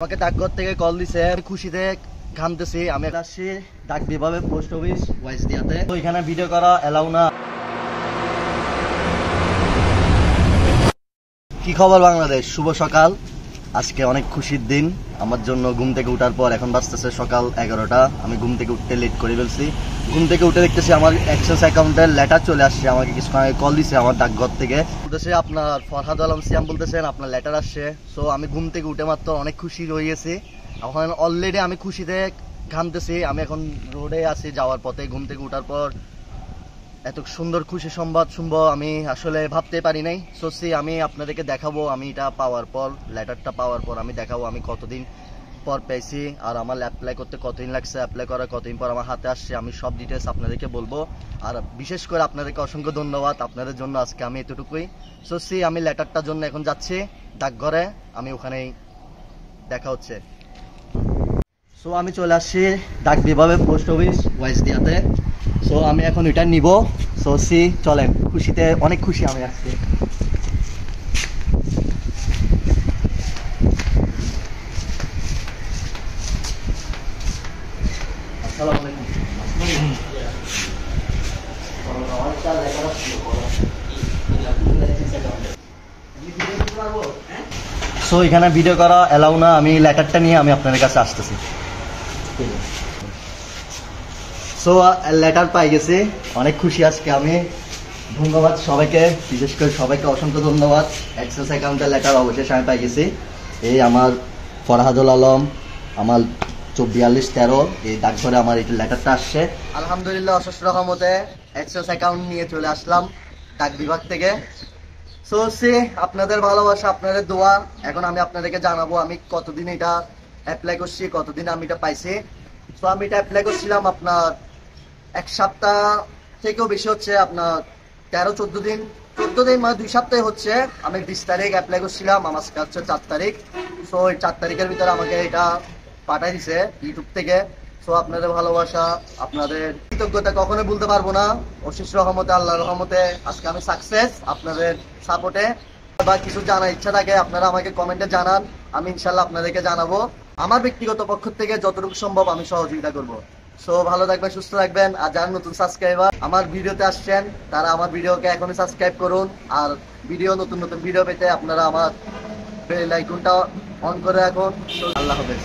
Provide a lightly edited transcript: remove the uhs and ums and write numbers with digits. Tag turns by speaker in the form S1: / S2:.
S1: আমাকে ডাকঘর থেকে কল দিছে, খুশিতে ঘামতেছি। আমি আসছি ডাক বিভাগে, পোস্ট অফিস ওয়াইস দিয়াতে। তো এখানে ভিডিও করা এলাও না। কি খবর বাংলাদেশ, শুভ সকাল। আজকে অনেক খুশির দিন আমার জন্য। ঘুম থেকে উঠার পর এখন বাজতেছে সকাল 11টা। আমি ঘুম থেকে উঠতে লেট করে ফেলছি। ঘুম থেকে উঠে দেখতেছি আমার অ্যাক্সেস অ্যাকাউন্টের লেটার চলে আসছে। আমাকে কিছুক্ষণ আগে কল দিছে আমার ডাকঘর থেকে, বলতেছে আপনার ফরহাদ আলম সিয়াম বলতেছেন আপনার লেটার আসছে। সো আমি ঘুম থেকে উঠে মাত্র অনেক খুশি হয়ে গেছি। এখন অলরেডি আমি খুশিতে ঘামতেছি। আমি এখন রোডে আছি যাওয়ার পথে। ঘুম থেকে উঠার পর এত সুন্দর খুশি সংবাদ শুনবো আমি আসলে ভাবতে পারি নাই। সোচি আমি আপনাদেরকে দেখাবো, আমি এটা পাওয়ার পর, লেটারটা পাওয়ার পর আমি দেখাবো আমি কতদিন পর পেয়েছি আর আমার অ্যাপ্লাই করতে কতদিন লাগছে, অ্যাপ্লাই করার কতদিন পর আমার হাতে আসছে। আমি সব ডিটেলস আপনাদেরকে বলবো। আর বিশেষ করে আপনাদেরকে অসংখ্য ধন্যবাদ, আপনাদের জন্য আজকে আমি এতটুকুই। সোচি আমি লেটারটার জন্য এখন যাচ্ছি ডাকঘরে, আমি ওখানেই দেখা হচ্ছে। সো আমি চলে আসছি ডাক বিভাগে, পোস্ট অফিস ওয়াইস দিয়াতে। সো আমি এখন এটা নিব। সো সি চলেন, খুশিতে অনেক খুশি আমি আজকে। আসসালামু আলাইকুম। সো এখানে ভিডিও করা এলাও না। আমি লেটারটা নিয়ে আমি আপনাদের কাছে আসতেছি। সো লেটার পাই গেছি, অনেক খুশি আজকে আমি। ধন্যবাদ সবাইকে, বিশেষ করে সবাইকে অসংখ্য ধন্যবাদ। অ্যাক্সেস অ্যাকাউন্টের লেটার অবশেষে আমি পাই গেছি। এই আমার ফরহাদুল আলম, আমার 4213 এই ডাকঘরে আমার এই লেটারটা আসছে। আলহামদুলিল্লাহ, অশেষ রহমতে অ্যাক্সেস অ্যাকাউন্ট নিয়ে চলে আসলাম ডাক বিভাগ থেকে। সো সে আপনাদের ভালোবাসা, আপনাদের দোয়া। এখন আমি আপনাদেরকে জানাবো আমি কতদিন এটা অ্যাপ্লাই করছি, কতদিন আমি এটা পাইছি। সো আমি এটা অ্যাপ্লাই করছিলাম আপনার এক সপ্তাহ থেকেও বেশি হচ্ছে, আপনার 13-14 দিন মানে 2 সপ্তাহ হচ্ছে। আমি 20 তারিখ অ্যাপ্লাই করছিলাম, আমার হচ্ছে 4 তারিখ। সো এই 4 তারিখের ভিতরে আমাকে এটা পাঠাই দিছে ইউটিউব থেকে। সো আপনাদের ভালোবাসা, আপনাদের কৃতজ্ঞতা কখনোই ভুলতে পারবো না। অশেষ রহমতে, আল্লাহর রহমতে আজকে আমি সাকসেস। আপনাদের সাপোর্টে বা কিছু জানার ইচ্ছা থাকে আপনারা আমাকে কমেন্টে জানান, আমি ইনশাল্লাহ আপনাদেরকে জানাবো। আমার ব্যক্তিগত পক্ষ থেকে যতটুকু সম্ভব আমি সহযোগিতা করবো। সো ভালো থাকবেন, সুস্থ থাকবেন। আর যারা নতুন সাবস্ক্রাইবার আমার ভিডিওতে আসছেন তারা আমার ভিডিওকে এখনই সাবস্ক্রাইব করুন। আর নতুন নতুন ভিডিও পেতে আপনারা আমার বেল আইকনটা অন করে রাখুন। আল্লাহ হাফেজ।